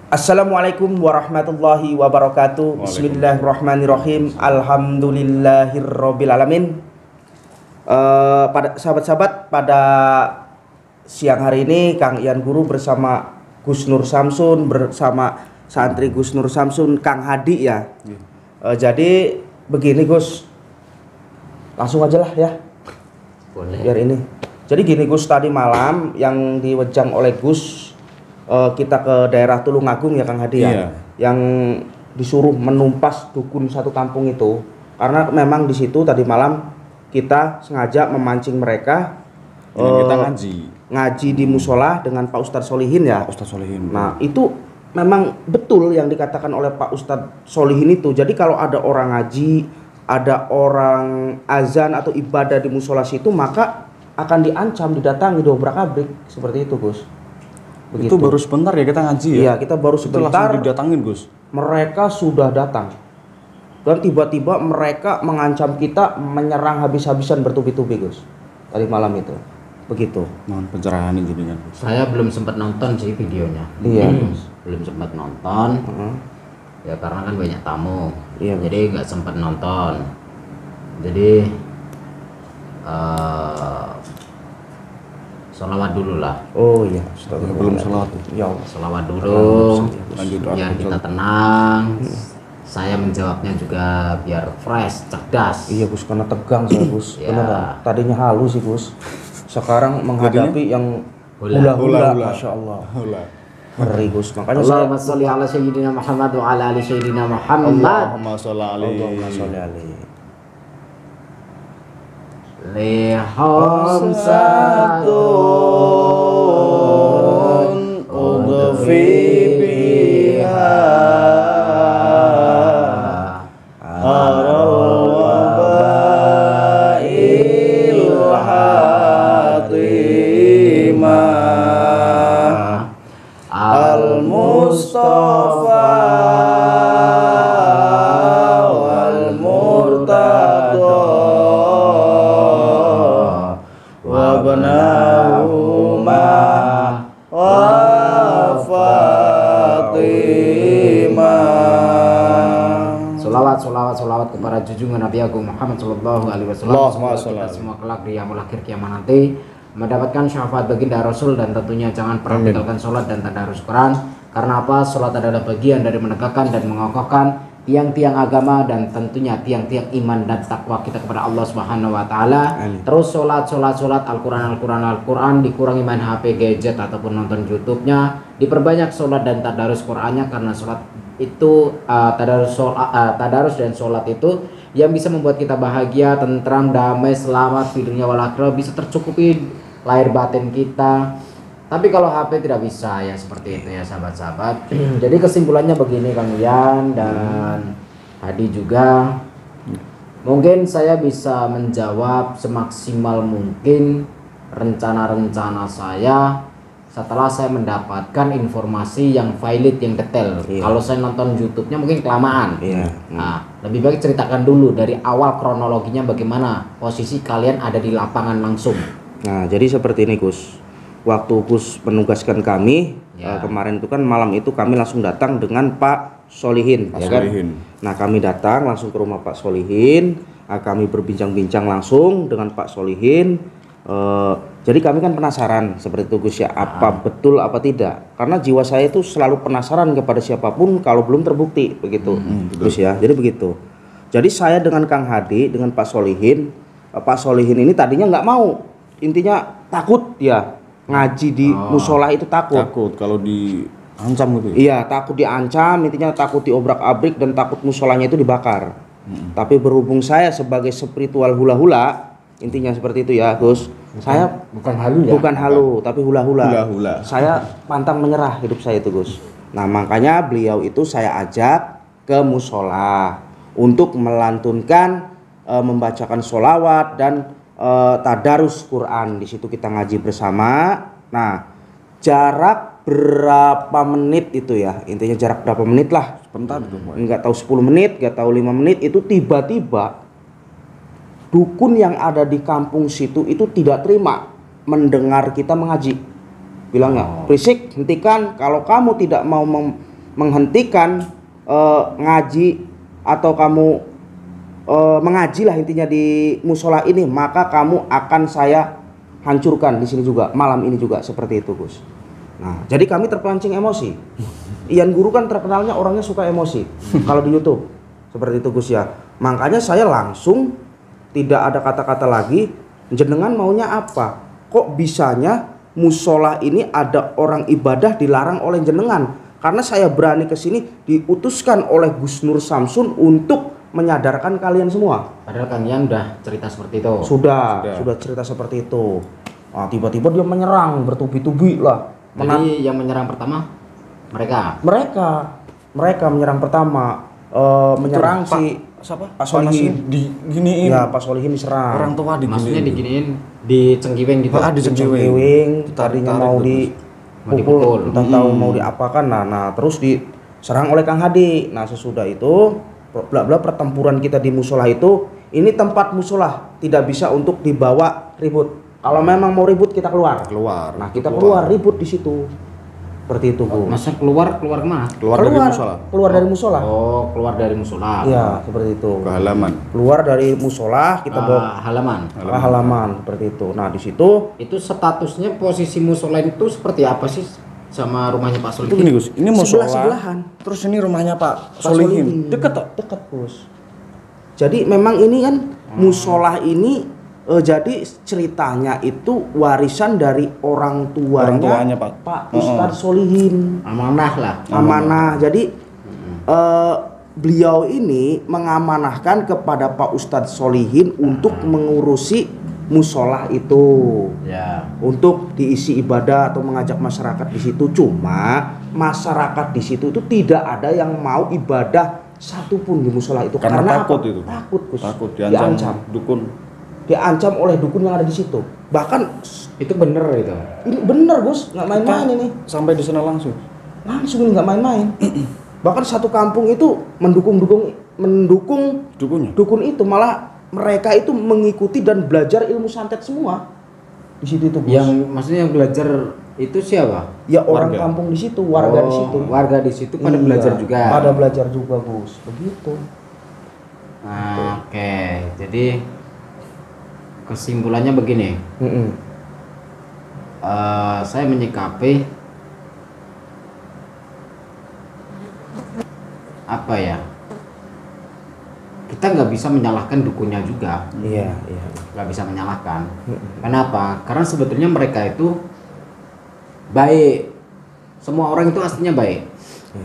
Assalamualaikum warahmatullahi wabarakatuh. Bismillahirrahmanirrahim. Alhamdulillahirabbil alamin. Pada sahabat-sahabat, pada siang hari ini Kang Ian Guru bersama Gus Nur Samsun, bersama santri Gus Nur Samsun, Kang Hadi ya. Jadi begini Gus, langsung aja lah ya. Boleh. Biar ini. Jadi gini Gus, tadi malam yang diwejang oleh Gus, kita ke daerah Tulungagung ya Kang Hadi ya, yang disuruh menumpas dukun satu kampung itu, karena memang di situ tadi malam kita sengaja memancing mereka. Kita ngaji di musola dengan Pak Ustadz Solihin ya. Pak Ustadz Solihin. Nah itu memang betul yang dikatakan oleh Pak Ustadz Solihin itu. Jadi kalau ada orang ngaji, ada orang azan atau ibadah di musola situ, maka akan diancam, didatangi, diobrak-abrik seperti itu Gus. Begitu. Itu baru sebentar ya kita ngaji ya? Iya, kita baru sebentar. Langsung didatangin Gus. Mereka sudah datang. Dan tiba-tiba mereka mengancam kita, menyerang habis-habisan bertubi-tubi Gus. Tadi malam itu. Begitu. Mohon pencerahan jadinya Gus. Saya belum sempat nonton sih videonya. Iya. Belum sempat nonton. Ya karena kan banyak tamu. Iya, jadi nggak sempat nonton. Jadi sholawat dulu lah. Oh iya. Belum sholawat. Ya Allah. Sholawat dulu. Lanjut doa. Biar kita tenang. Saya menjawabnya juga biar fresh, cerdas. Iya Gus, karena tegang saya Gus. Ya. Beneran. Tadinya halus sih Gus. Sekarang menghadapi yang hula-hula, Masya Allah. Ngeri Gus. Makanya Allahumma sholli ala sayyidina Muhammad wa ala ali sayyidina Muhammad. Allahumma sholli alaihi. Allahumma sholli alaihi. Lihom satun udfi biha arwabail hatimah al-Mustafa Salawat kepada junjungan Nabi Agung Muhammad Sallallahu Alaihi Wasallam. Kita semua kelak di yaumul akhir kiamat nanti mendapatkan syafaat baginda Rasul, dan tentunya jangan pernah tinggalkan sholat dan tadarus Quran. Karena apa? Sholat adalah bagian dari menegakkan dan mengokohkan tiang-tiang agama, dan tentunya tiang-tiang iman dan takwa kita kepada Allah Subhanahu Wa Taala. Terus sholat Al-Quran, dikurangi main HP, gadget ataupun nonton YouTube-nya, diperbanyak sholat dan tadarus Qurannya, karena sholat itu tadarus dan sholat itu yang bisa membuat kita bahagia, tentram, damai, selamat di dunia wal akhirah, bisa tercukupi lahir batin kita. Tapi kalau HP tidak bisa ya, seperti itu ya sahabat-sahabat. Jadi kesimpulannya begini Kang Ian dan Hadi juga, mungkin saya bisa menjawab semaksimal mungkin rencana-rencana saya setelah saya mendapatkan informasi yang valid, yang detail. Kalau saya nonton YouTube-nya mungkin kelamaan. Nah, lebih baik ceritakan dulu dari awal kronologinya, bagaimana posisi kalian ada di lapangan langsung. Nah, jadi seperti ini Gus. Waktu Gus menugaskan kami kemarin itu kan, malam itu kami langsung datang dengan Pak Solihin, ya kan? Nah, kami datang langsung ke rumah Pak Solihin. Kami berbincang-bincang langsung dengan Pak Solihin. Jadi kami kan penasaran seperti itu Gus ya, apa betul apa tidak, karena jiwa saya itu selalu penasaran kepada siapapun kalau belum terbukti begitu Gus ya. Jadi begitu. Jadi saya dengan Kang Hadi, dengan Pak Solihin, Pak Solihin ini tadinya nggak mau, intinya takut ya ngaji di musola itu, takut kalau diancam gitu. Iya, takut diancam, intinya takut diobrak-abrik dan takut musolanya itu dibakar. Tapi berhubung saya sebagai spiritual hula-hula, intinya seperti itu ya Gus. Saya bukan halu ya? Bukan halu, tapi hula-hula. Saya pantang menyerah hidup saya itu Gus. Nah makanya beliau itu saya ajak ke musola untuk melantunkan, membacakan sholawat dan tadarus Quran. Di situ kita ngaji bersama. Nah jarak berapa menit itu ya, intinya jarak berapa menit lah. Sebentar itu. Nggak tahu 10 menit, nggak tahu 5 menit, itu tiba-tiba dukun yang ada di kampung situ itu tidak terima mendengar kita mengaji. Bilangnya, berisik, hentikan, kalau kamu tidak mau menghentikan ngaji atau kamu mengaji lah intinya di musola ini, maka kamu akan saya hancurkan di sini juga, malam ini juga, seperti itu Gus. Nah, jadi kami terpancing emosi. Ian Guru kan terkenalnya orangnya suka emosi kalau di YouTube, seperti itu Gus ya. Makanya saya langsung tidak ada kata-kata lagi, jenengan maunya apa? Kok bisanya musola ini ada orang ibadah dilarang oleh jenengan? Karena saya berani ke sini diutuskan oleh Gus Nur Samsun untuk menyadarkan kalian semua. Padahal kalian udah cerita seperti itu. Sudah cerita seperti itu. Nah, tiba-tiba dia menyerang bertubi-tubi lah. Jadi yang menyerang pertama mereka menyerang pertama, menyerang si siapa? Pak Solihin. Diginiin. Ya, Pak Solihin diserang. Orang tua diginiin. Maksudnya diginiin, dicengkiwing gitu. Dicengkiwing, tadinya mau dipukul, entah tahu mau diapakan. Nah, terus diserang oleh Kang Hadi. Nah, sesudah itu bla pertempuran kita di musola itu, ini tempat musola, tidak bisa untuk dibawa ribut. Kalau memang mau ribut kita keluar. Nah, kita keluar ribut di situ. Seperti itu, Bu. Masa keluar kemana? Keluar dari musola. Keluar dari musola. Oh, keluar dari musola. Iya, seperti itu. Ke halaman. Keluar dari musola, kita bawa halaman seperti itu. Nah, di situ itu statusnya posisi musola itu seperti apa sih sama rumahnya Pak Solihin? Itu gini Gus, ini musola. Sebelahan. Terus ini rumahnya Pak Solihin. Dekat Gus. Jadi memang ini kan musola ini jadi ceritanya itu warisan dari orang tuanya Pak Ustadz Solihin. Amanah lah. Amanah. Jadi beliau ini mengamanahkan kepada Pak Ustadz Solihin untuk mengurusi musola itu. Ya. Untuk diisi ibadah atau mengajak masyarakat di situ. Cuma masyarakat di situ itu tidak ada yang mau ibadah satupun di musola itu. Karena takut apa? itu. Takut, Gus. Takut diancam dukun. Diancam oleh dukun yang ada di situ. Bahkan itu bener itu. ini bener Gus, nggak main-main ini. Sampai di sana langsung ini nggak main-main. Bahkan satu kampung itu mendukung dukunnya. Dukun itu, malah mereka itu mengikuti dan belajar ilmu santet semua di situ itu Gus. Yang maksudnya yang belajar itu siapa? Ya orang kampung di situ, warga di situ. Warga di situ pada belajar juga. Pada belajar juga Gus, begitu. Oke, jadi kesimpulannya begini. Saya menyikapi apa ya? Kita nggak bisa menyalahkan dukunnya juga. Iya. Nggak bisa menyalahkan. Kenapa? Karena sebetulnya mereka itu baik. Semua orang itu aslinya baik.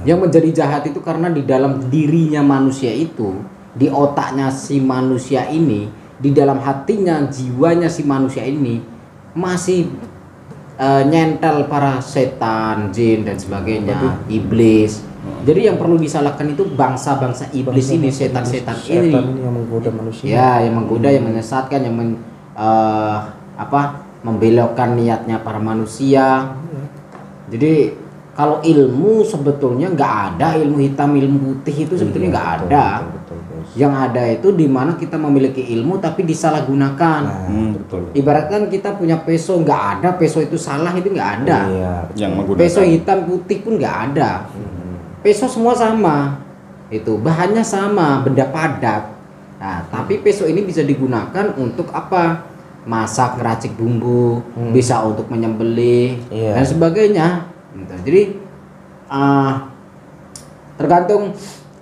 Yang menjadi jahat itu karena di dalam dirinya manusia itu, di otaknya si manusia ini, di dalam hatinya, jiwanya si manusia ini masih nyentel para setan, jin dan sebagainya, iblis. Jadi yang perlu disalahkan itu bangsa-bangsa iblis ini, setan-setan ini yang menggoda manusia. Ya, yang menggoda, yang menyesatkan, yang membelokkan niatnya para manusia. Jadi kalau ilmu sebetulnya nggak ada, ilmu hitam, ilmu putih itu sebetulnya nggak ada. Betul. Yang ada itu di mana kita memiliki ilmu tapi disalahgunakan. Betul. Ibaratkan kita punya peso, nggak ada peso itu salah, itu nggak ada. Iya. Yang menggunakan Peso hitam putih pun nggak ada. Peso semua sama, itu bahannya sama, benda padat. Nah, tapi peso ini bisa digunakan untuk apa? Masak, ngeracik bumbu, bisa untuk menyembelih dan sebagainya. Gitu. Jadi tergantung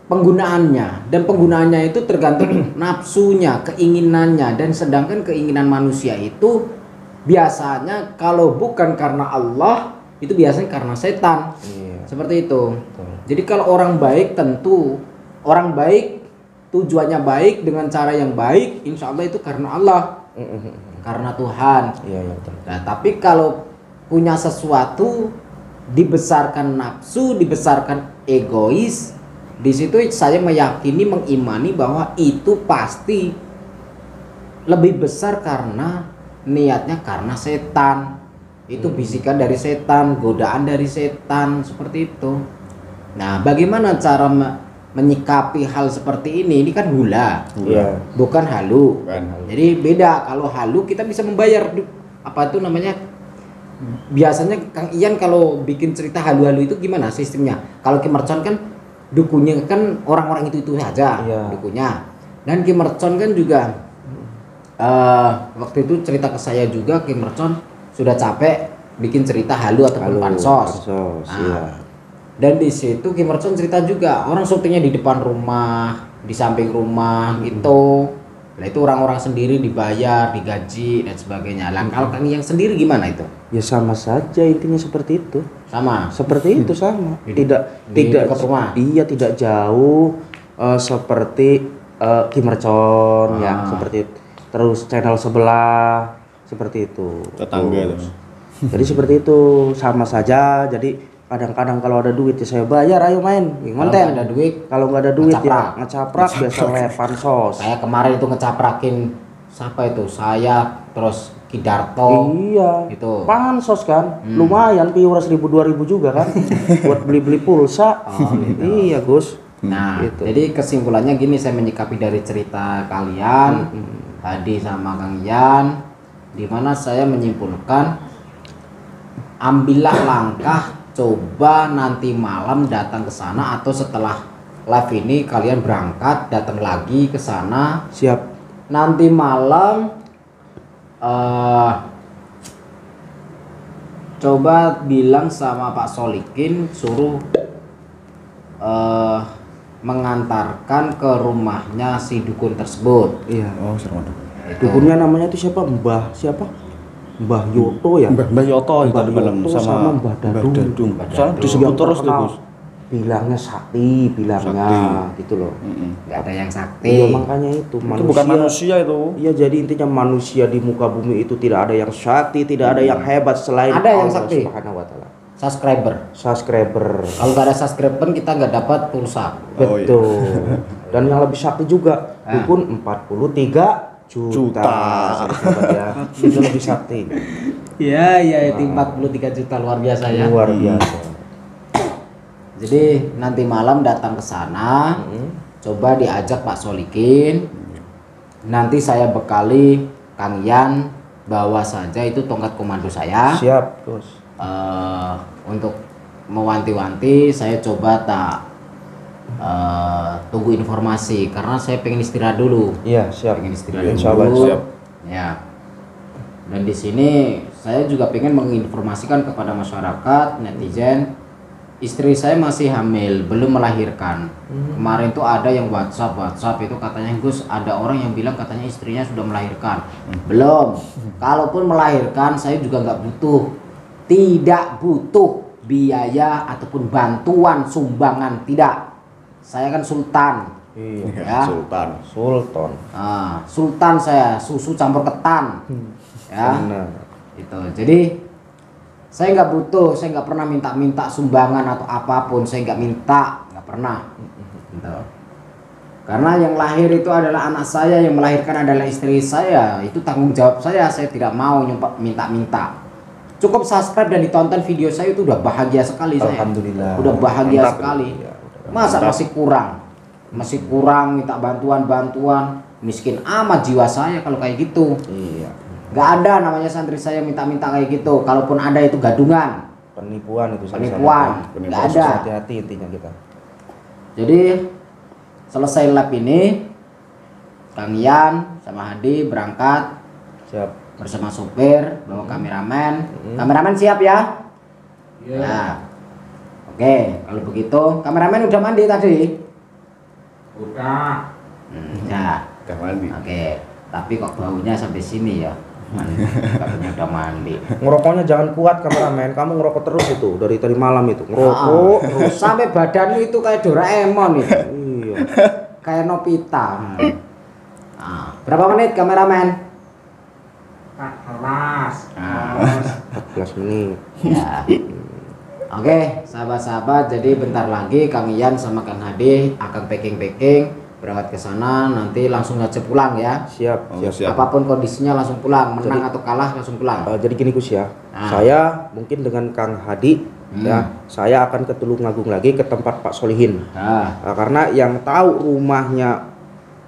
penggunaannya, dan penggunaannya itu tergantung nafsunya, keinginannya. Dan sedangkan keinginan manusia itu biasanya kalau bukan karena Allah, itu biasanya karena setan. Seperti itu. Jadi kalau orang baik, tentu orang baik tujuannya baik dengan cara yang baik, insya Allah itu karena Allah, karena Tuhan. Nah, tapi kalau punya sesuatu dibesarkan nafsu, dibesarkan egois, di situ saya meyakini, mengimani bahwa itu pasti lebih besar karena niatnya karena setan. Itu bisikan dari setan, godaan dari setan, seperti itu. Nah, bagaimana cara menyikapi hal seperti ini? Ini kan hula, bukan halu. Jadi beda. Kalau halu kita bisa membayar apa itu namanya, biasanya Kang Ian kalau bikin cerita halu-halu itu gimana sistemnya? Kalau Ki Mercon kan dukunya kan orang-orang itu saja dukunya. Dan Ki Mercon kan juga waktu itu cerita ke saya juga, Ki Mercon sudah capek bikin cerita halu ataupun pansos. Dan di situ Ki Mercon cerita juga orang syutingnya di depan rumah, di samping rumah gitu. Nah itu orang-orang sendiri dibayar, digaji dan sebagainya. Lah kalau Kang yang sendiri gimana itu? Ya sama saja intinya seperti itu. Sama. Seperti itu sama. Tidak dekat rumah. Iya tidak jauh seperti Ki Mercon ya seperti itu. Terus channel sebelah seperti itu. Tetangga itu. Jadi seperti itu sama saja. Jadi kadang-kadang kalau ada duit ya saya bayar, ayo main konten. Ada duit, kalau nggak ada duit ya ngecaprak biasa lewat pansos. Saya kemarin itu ngecaprakin siapa itu, saya terus Kidarto. Iya itu pansos kan lumayan piuras 1.000-2.000 juga kan buat beli pulsa. Gitu. Iya Gus. Nah gitu. jadi kesimpulannya gini, saya menyikapi dari cerita kalian tadi sama Kang Ian, dimana saya menyimpulkan ambillah langkah, coba nanti malam datang ke sana atau setelah live ini kalian berangkat datang lagi ke sana. Siap. Nanti malam coba bilang sama Pak Solikin suruh mengantarkan ke rumahnya si dukun tersebut. Iya. Oh, serem. Dukunnya namanya itu siapa? Mbah Yoto ya? Mbah Yoto itu Yoto sama Mbah Dadung. Soalnya disebut terus tuh, Gus. Bilangnya sakti, gitu loh. Nggak ada yang sakti. Iya, makanya itu Itu bukan manusia itu. Iya, jadi intinya manusia di muka bumi itu tidak ada yang sakti, tidak ada yang hebat selain Ada yang Allah sakti. Subhanahu wa taala. Subscriber. Kalau nggak ada subscriber kita nggak dapat pulsa. Betul. Dan yang lebih sakti juga dukun 43 juta. Ya. Itu lebih sakti. Iya, itu 43 juta luar biasa ya. Luar biasa. Jadi nanti malam datang ke sana, coba diajak Pak Solikin. Nanti saya bekali Kang Ian, bawa saja itu tongkat komando saya. Siap, Gus. Untuk mewanti-wanti, saya coba tunggu informasi karena saya pengen istirahat dulu. Iya, siap. Pengen istirahat Insya Allah, dulu. siap. Ya. Dan di sini saya juga pengen menginformasikan kepada masyarakat, netizen, istri saya masih hamil, belum melahirkan. Kemarin tuh ada yang WhatsApp itu katanya, Gus, ada orang yang bilang katanya istrinya sudah melahirkan. Belum. Kalaupun melahirkan, saya juga nggak butuh, tidak butuh biaya ataupun bantuan sumbangan, tidak. Saya kan sultan. Iya, Ya. Sultan. Sultan saya, susu campur ketan. Ya. Benar. Itu. Jadi saya nggak butuh, saya nggak pernah minta sumbangan atau apapun, saya nggak pernah. Gitu. Karena yang lahir itu adalah anak saya, yang melahirkan adalah istri saya, itu tanggung jawab saya tidak mau minta. Cukup subscribe dan ditonton video saya itu udah bahagia sekali saya. Alhamdulillah. Udah bahagia Mantap. sekali. Ya, Masa masih kurang minta bantuan, miskin amat jiwa saya kalau kayak gitu. Iya. Gak ada namanya santri saya minta kayak gitu. Kalaupun ada itu gadungan, Penipuan itu. penipuan. Gak ada. Hati-hati intinya kita. Jadi selesai lab ini, Kang Ian sama Hadi berangkat Siap. bersama sopir, bawa kameramen. Kameramen siap ya? Iya. Ya. Oke, kalau begitu kameramen udah mandi tadi? Udah. Ya. Udah mandi. Oke, tapi kok baunya sampai sini ya? Katanya udah mandi. Ngerokoknya jangan kuat kameramen, kamu ngerokok terus itu dari tadi malam itu ngerokok terus. Sampai badanmu itu kayak Doraemon itu. Iya. Kayak Nobita. Berapa menit kameramen? 14. 14 menit. Ya. Oke, sahabat-sahabat, jadi bentar lagi Kang Ian sama Kang Hadi akan packing berangkat ke sana, nanti langsung aja pulang ya. Siap. Siap. Apapun kondisinya langsung pulang, menang atau kalah langsung pulang. Jadi gini Gus ya, saya mungkin dengan Kang Hadi ya, saya akan ke Tulungagung lagi ke tempat Pak Solihin. Karena yang tahu rumahnya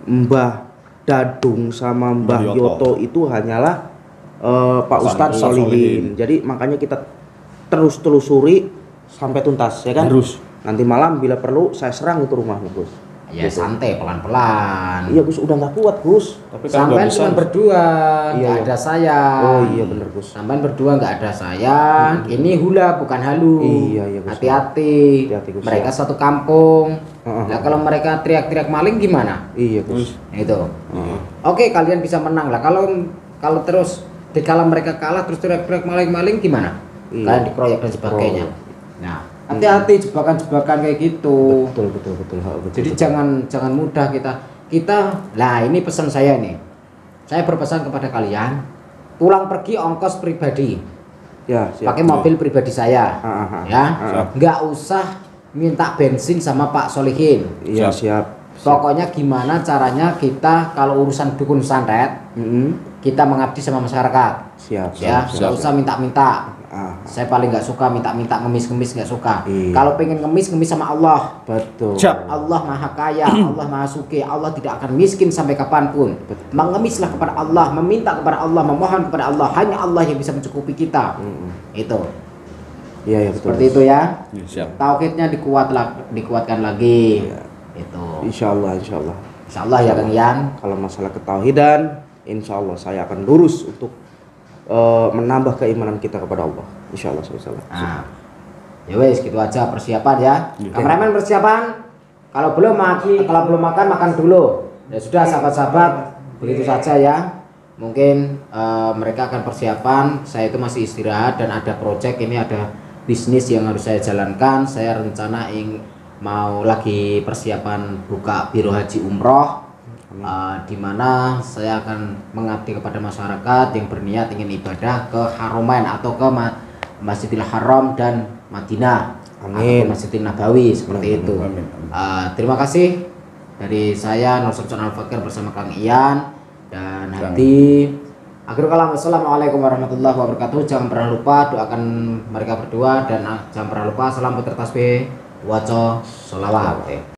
Mbah Dadung sama Mbah Yoto itu hanyalah Pak Ustadz Solihin. Jadi makanya kita terus telusuri sampai tuntas ya kan. Terus. Nanti malam bila perlu saya serang itu rumahmu Gus. Ya santai pelan-pelan. Iya Gus, udah nggak kuat Gus. Tapi kan Sampai cuma berdua, Iya, nggak iya. ada saya. Oh iya bener Gus. Sampai berdua nggak ada saya. Ini hula bukan halu. Iya, iya, Gus. Hati-hati. Hati-hati, Gus, Mereka ya. satu kampung. Heeh. Nah kalau mereka teriak-teriak maling gimana? Iya Gus. Itu. Oke kalian bisa menang lah. Kalau terus dikala mereka kalah terus teriak-teriak maling-maling gimana? Iya. Kalian dikeroyok dan sebagainya. Oh. Nah hati-hati jebakan-jebakan kayak gitu. Betul. Jadi jangan mudah kita lah ini pesan saya nih. Saya berpesan kepada kalian pulang pergi ongkos pribadi. Ya, siap. Pakai mobil pribadi saya. Ya. Siap. Nggak usah minta bensin sama Pak Solihin. Iya, siap. Pokoknya gimana caranya kita kalau urusan dukun santet kita mengabdi sama masyarakat. Siap. Ya, nggak usah minta-minta. Ah, Saya paling nggak suka minta-minta, ngemis-ngemis nggak suka. Iya. Kalau pengen ngemis sama Allah. betul. Siap. Allah maha kaya, Allah maha suki, Allah tidak akan miskin sampai kapanpun. Mengemislah kepada Allah, meminta kepada Allah, memohon kepada Allah. Hanya Allah yang bisa mencukupi kita. Itu. Iya, betul. Seperti itu ya. Ya, siap. Tauhidnya dikuatkan lagi. Itu. Insya Allah. Insya Allah ya Kang Ian. Kalau masalah ketauhidan, insya Allah saya akan lurus untuk menambah keimanan kita kepada Allah. Insya Allah. Nah, ya wes gitu aja persiapan ya. Kameramen persiapan. Kalau belum makan dulu. Ya sudah sahabat-sahabat, begitu saja ya. Mungkin mereka akan persiapan. Saya itu masih istirahat dan ada project ini, ada bisnis yang harus saya jalankan. Saya rencana mau lagi persiapan buka biro haji umroh. Di mana saya akan mengabdi kepada masyarakat yang berniat ingin ibadah ke Haromain atau ke Masjidil Haram dan Madinah. Amin. Atau Masjidil Nabawi seperti itu. Amin. Terima kasih dari saya Nur Samsun Al-Fakir bersama Kang Ian dan Hadi. Akhirul kalam, assalamualaikum warahmatullahi wabarakatuh. Jangan pernah lupa doakan mereka berdua dan jangan pernah lupa salam puter tasbih, waco, sholawat.